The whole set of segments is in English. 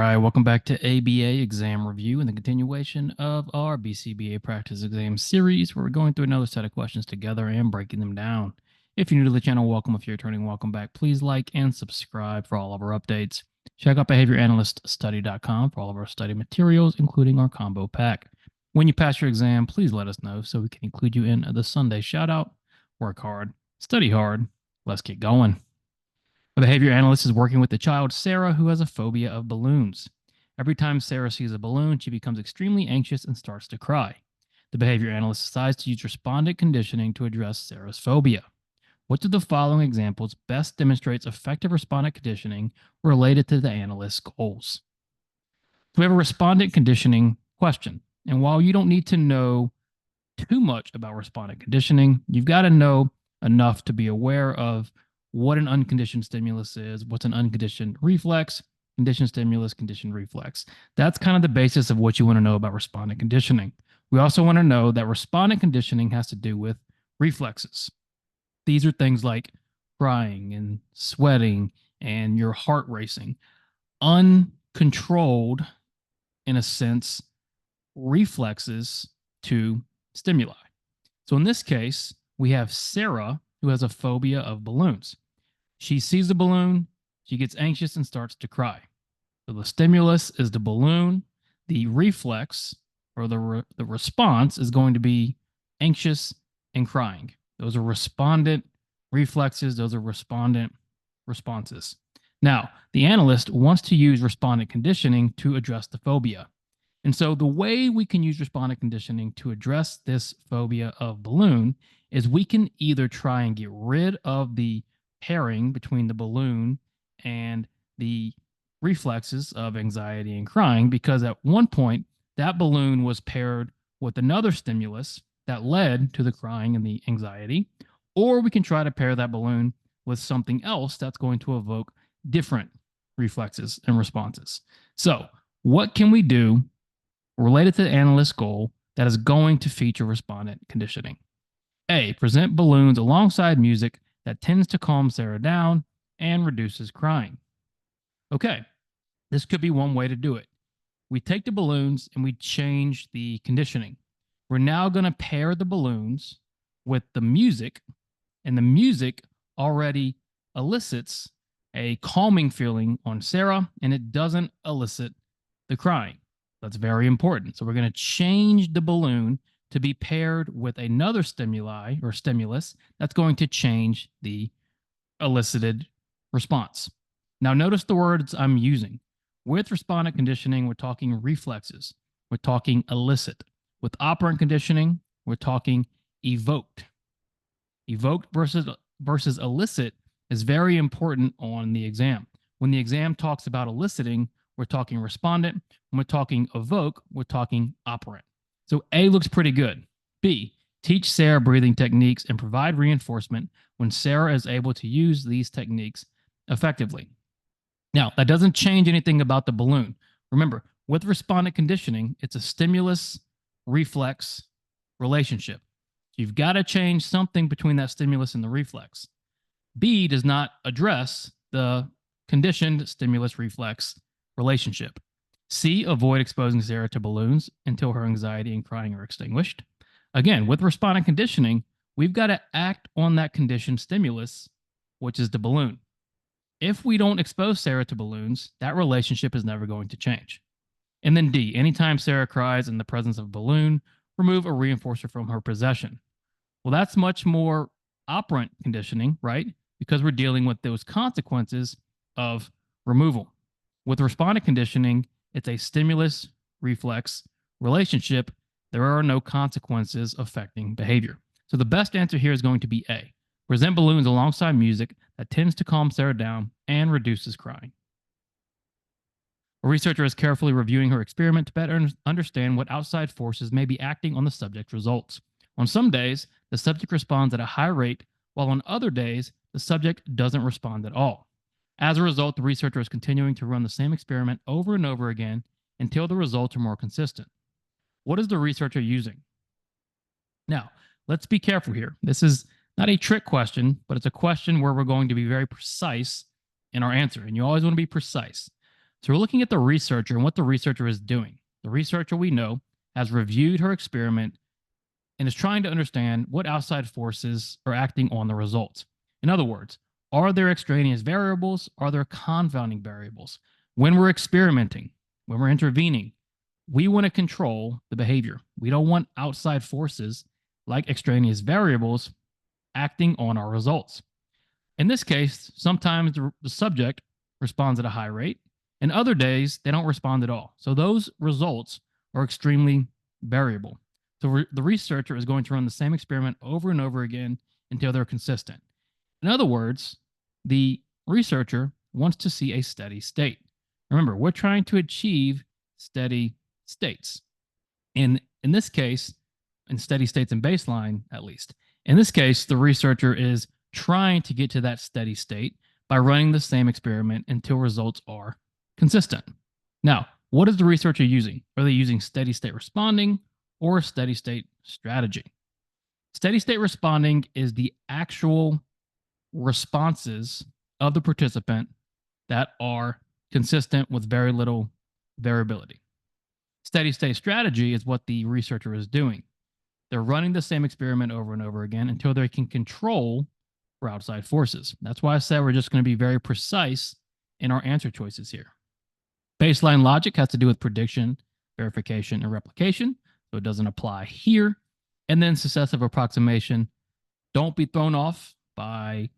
right, welcome back to ABA Exam Review and the continuation of our BCBA Practice Exam series, where we're going through another set of questions together and breaking them down. If you're new to the channel, welcome. If you're returning, welcome back. Please like and subscribe for all of our updates. Check out behavioranalyststudy.com for all of our study materials, including our combo pack. When you pass your exam, please let us know so we can include you in the Sunday shout out. Work hard, study hard. Let's get going. A behavior analyst is working with the child, Sarah, who has a phobia of balloons. Every time Sarah sees a balloon, she becomes extremely anxious and starts to cry. The behavior analyst decides to use respondent conditioning to address Sarah's phobia. Which of the following examples best demonstrates effective respondent conditioning related to the analyst's goals? So we have a respondent conditioning question. And while you don't need to know too much about respondent conditioning, you've got to know enough to be aware of what an unconditioned stimulus is, what's an unconditioned reflex, conditioned stimulus, conditioned reflex. That's kind of the basis of what you want to know about respondent conditioning. We also want to know that respondent conditioning has to do with reflexes. These are things like crying and sweating and your heart racing. Uncontrolled, in a sense, reflexes to stimuli. So in this case, we have Sarah, who has a phobia of balloons. She sees the balloon, she gets anxious and starts to cry. So the stimulus is the balloon. The reflex or the response is going to be anxious and crying. Those are respondent reflexes. Those are respondent responses. Now, the analyst wants to use respondent conditioning to address the phobia. And so the way we can use respondent conditioning to address this phobia of balloon is we can either try and get rid of the pairing between the balloon and the reflexes of anxiety and crying, because at one point that balloon was paired with another stimulus that led to the crying and the anxiety, or we can try to pair that balloon with something else that's going to evoke different reflexes and responses. So what can we do related to the analyst's goal that is going to feature respondent conditioning? A, present balloons alongside music that tends to calm Sarah down and reduces crying. Okay, this could be one way to do it. We take the balloons and we change the conditioning. We're now going to pair the balloons with the music, and the music already elicits a calming feeling on Sarah, and it doesn't elicit the crying. That's very important. So we're going to change the balloon to be paired with another stimuli or stimulus that's going to change the elicited response. Now, notice the words I'm using. With respondent conditioning, we're talking reflexes. We're talking elicit. With operant conditioning, we're talking evoked. Evoked versus elicit is very important on the exam. When the exam talks about eliciting, we're talking respondent. When we're talking evoke, we're talking operant. So A looks pretty good. B, teach Sarah breathing techniques and provide reinforcement when Sarah is able to use these techniques effectively. Now, that doesn't change anything about the balloon. Remember, with respondent conditioning, it's a stimulus-reflex relationship. You've got to change something between that stimulus and the reflex. B does not address the conditioned stimulus-reflex relationship. C, avoid exposing Sarah to balloons until her anxiety and crying are extinguished. Again, with respondent conditioning, we've got to act on that conditioned stimulus, which is the balloon. If we don't expose Sarah to balloons, that relationship is never going to change. And then D, anytime Sarah cries in the presence of a balloon, remove a reinforcer from her possession. Well, that's much more operant conditioning, right? Because we're dealing with those consequences of removal. With respondent conditioning, it's a stimulus-reflex relationship. There are no consequences affecting behavior. So the best answer here is going to be A. Present balloons alongside music that tends to calm Sarah down and reduces crying. A researcher is carefully reviewing her experiment to better understand what outside forces may be acting on the subject's results. On some days, the subject responds at a high rate, while on other days, the subject doesn't respond at all. As a result, the researcher is continuing to run the same experiment over and over again until the results are more consistent. What is the researcher using? Now, let's be careful here. This is not a trick question, but it's a question where we're going to be very precise in our answer, and you always want to be precise. So we're looking at the researcher and what the researcher is doing. The researcher, we know, has reviewed her experiment and is trying to understand what outside forces are acting on the results. In other words, are there extraneous variables? Are there confounding variables? When we're experimenting, when we're intervening, we want to control the behavior. We don't want outside forces like extraneous variables acting on our results. In this case, sometimes the subject responds at a high rate, and other days they don't respond at all. So those results are extremely variable. So the researcher is going to run the same experiment over and over again until they're consistent. In other words, the researcher wants to see a steady state. Remember, we're trying to achieve steady states. In this case, in steady states and baseline, at least. In this case, the researcher is trying to get to that steady state by running the same experiment until results are consistent. Now, what is the researcher using? Are they using steady state responding or steady state strategy? Steady state responding is the actual responses of the participant that are consistent with very little variability. Steady state strategy is what the researcher is doing. They're running the same experiment over and over again until they can control for outside forces. That's why I said we're just going to be very precise in our answer choices here. Baseline logic has to do with prediction, verification, and replication, so it doesn't apply here. And then successive approximation. Don't be thrown off by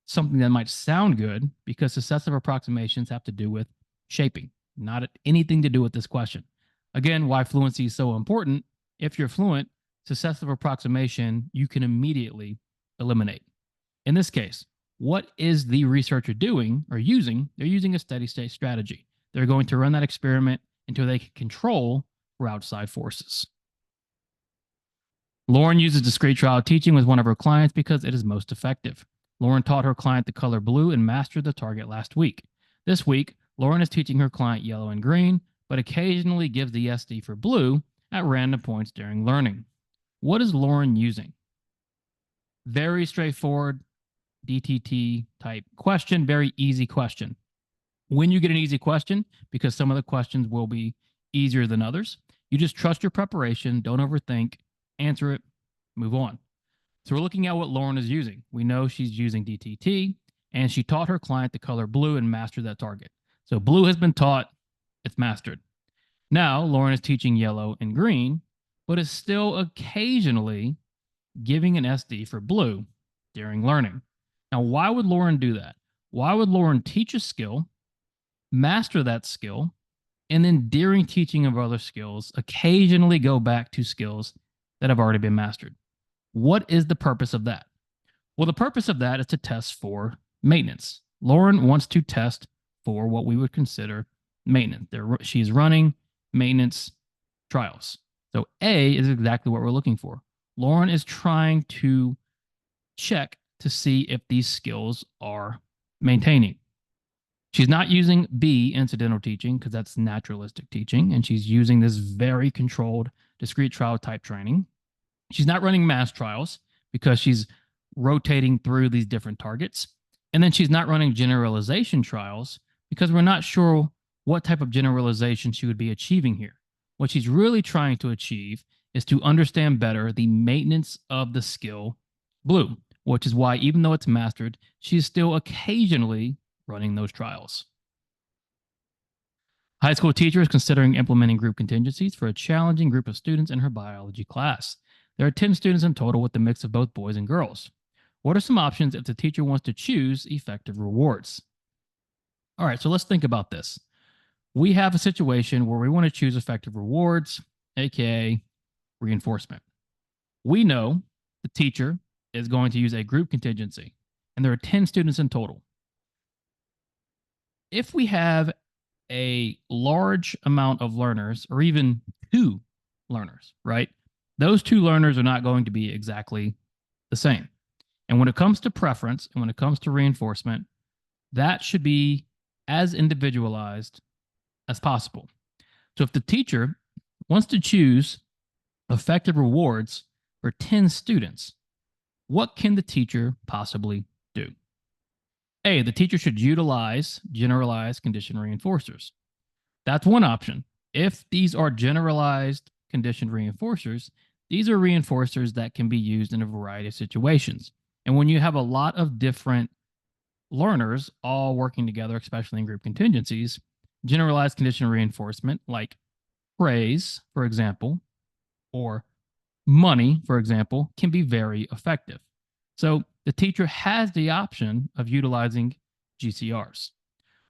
something that might sound good, because successive approximations have to do with shaping, not anything to do with this question. Again, why fluency is so important. If you're fluent, successive approximation you can immediately eliminate. In this case, what is the researcher doing or using? They're using a steady state strategy. They're going to run that experiment until they can control for outside forces. Lauren uses discrete trial teaching with one of her clients because it is most effective. Lauren taught her client the color blue and mastered the target last week. This week, Lauren is teaching her client yellow and green, but occasionally gives the SD for blue at random points during learning. What is Lauren using? Very straightforward DTT type question, very easy question. When you get an easy question, because some of the questions will be easier than others, you just trust your preparation, don't overthink, answer it, move on. So we're looking at what Lauren is using. We know she's using DTT, and she taught her client the color blue and mastered that target. So blue has been taught, it's mastered. Now Lauren is teaching yellow and green, but is still occasionally giving an SD for blue during learning. Now, why would Lauren do that? Why would Lauren teach a skill, master that skill, and then during teaching of other skills, occasionally go back to skills that have already been mastered? What is the purpose of that? Well, the purpose of that is to test for maintenance. Lauren wants to test for what we would consider maintenance. She's running maintenance trials. So A is exactly what we're looking for. Lauren is trying to check to see if these skills are maintaining. She's not using B, incidental teaching, because that's naturalistic teaching, and she's using this very controlled discrete trial type training. She's not running mass trials because she's rotating through these different targets. And then she's not running generalization trials because we're not sure what type of generalization she would be achieving here. What she's really trying to achieve is to understand better the maintenance of the skill blue, which is why, even though it's mastered, she's still occasionally running those trials. High school teacher is considering implementing group contingencies for a challenging group of students in her biology class. There are 10 students in total with a mix of both boys and girls. What are some options if the teacher wants to choose effective rewards? All right, so let's think about this. We have a situation where we want to choose effective rewards, aka reinforcement. We know the teacher is going to use a group contingency, and there are 10 students in total. If we have a large amount of learners, or even 2 learners, right? Those 2 learners are not going to be exactly the same. And when it comes to preference and when it comes to reinforcement, that should be as individualized as possible. So if the teacher wants to choose effective rewards for 10 students, what can the teacher possibly do? A, the teacher should utilize generalized condition reinforcers. That's one option. If these are generalized conditioned reinforcers, these are reinforcers that can be used in a variety of situations. And when you have a lot of different learners all working together, especially in group contingencies, generalized conditional reinforcement like praise, for example, or money, for example, can be very effective. So the teacher has the option of utilizing GCRs.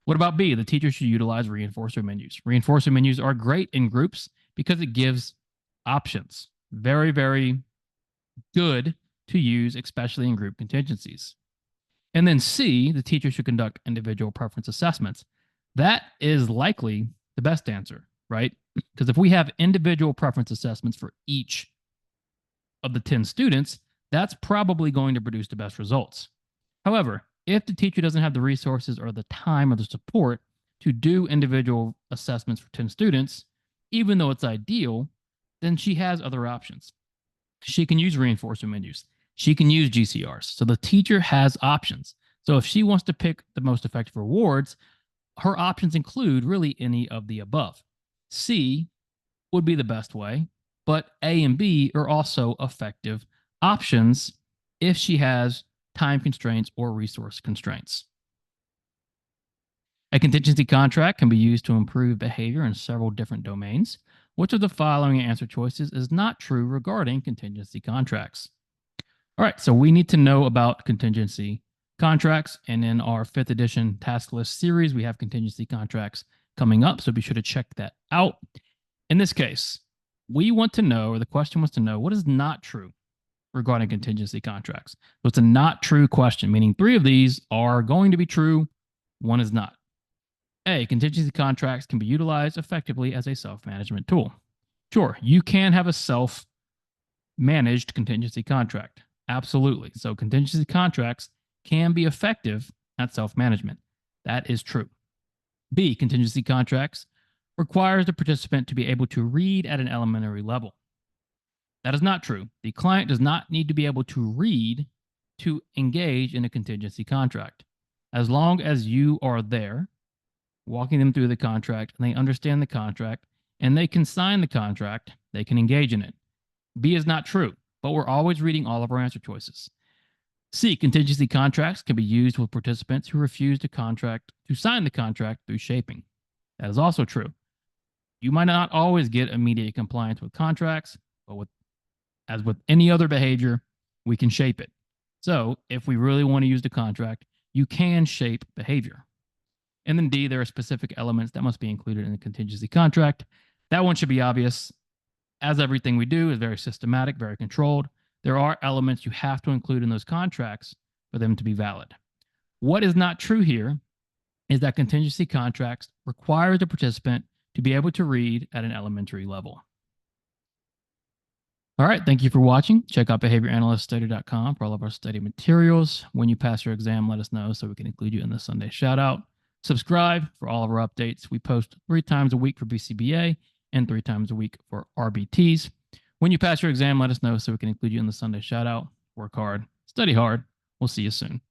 What about B? The teacher should utilize reinforcer menus. Reinforcer menus are great in groups because it gives options. Very, very good to use, especially in group contingencies. And then C, the teacher should conduct individual preference assessments. That is likely the best answer, right? Because if we have individual preference assessments for each of the 10 students, that's probably going to produce the best results. However, if the teacher doesn't have the resources or the time or the support to do individual assessments for 10 students, even though it's ideal, then she has other options. She can use reinforcement menus. She can use GCRs. So the teacher has options. So if she wants to pick the most effective rewards, her options include really any of the above. C would be the best way, but A and B are also effective options if she has time constraints or resource constraints. A contingency contract can be used to improve behavior in several different domains. Which of the following answer choices is not true regarding contingency contracts? All right, so we need to know about contingency contracts. And in our 5th edition task list series, we have contingency contracts coming up. So be sure to check that out. In this case, we want to know, or the question wants to know, what is not true regarding contingency contracts? So it's a not true question, meaning 3 of these are going to be true, 1 is not. A, contingency contracts can be utilized effectively as a self-management tool. Sure, you can have a self-managed contingency contract. Absolutely. So contingency contracts can be effective at self-management. That is true. B, contingency contracts requires the participant to be able to read at an elementary level. That is not true. The client does not need to be able to read to engage in a contingency contract. As long as you are there, walking them through the contract, and they understand the contract, and they can sign the contract, they can engage in it. B is not true, but we're always reading all of our answer choices. C, contingency contracts can be used with participants who refuse to sign the contract through shaping. That is also true. You might not always get immediate compliance with contracts, but as with any other behavior, we can shape it. So if we really want to use the contract, you can shape behavior. And then D, there are specific elements that must be included in the contingency contract. That one should be obvious. As everything we do is very systematic, very controlled, there are elements you have to include in those contracts for them to be valid. What is not true here is that contingency contracts require the participant to be able to read at an elementary level. All right, thank you for watching. Check out behavioranalyststudy.com for all of our study materials. When you pass your exam, let us know so we can include you in the Sunday shout out. Subscribe for all of our updates. We post 3 times a week for BCBA and 3 times a week for RBTs. When you pass your exam, let us know so we can include you in the Sunday shout out. Work hard, study hard. We'll see you soon.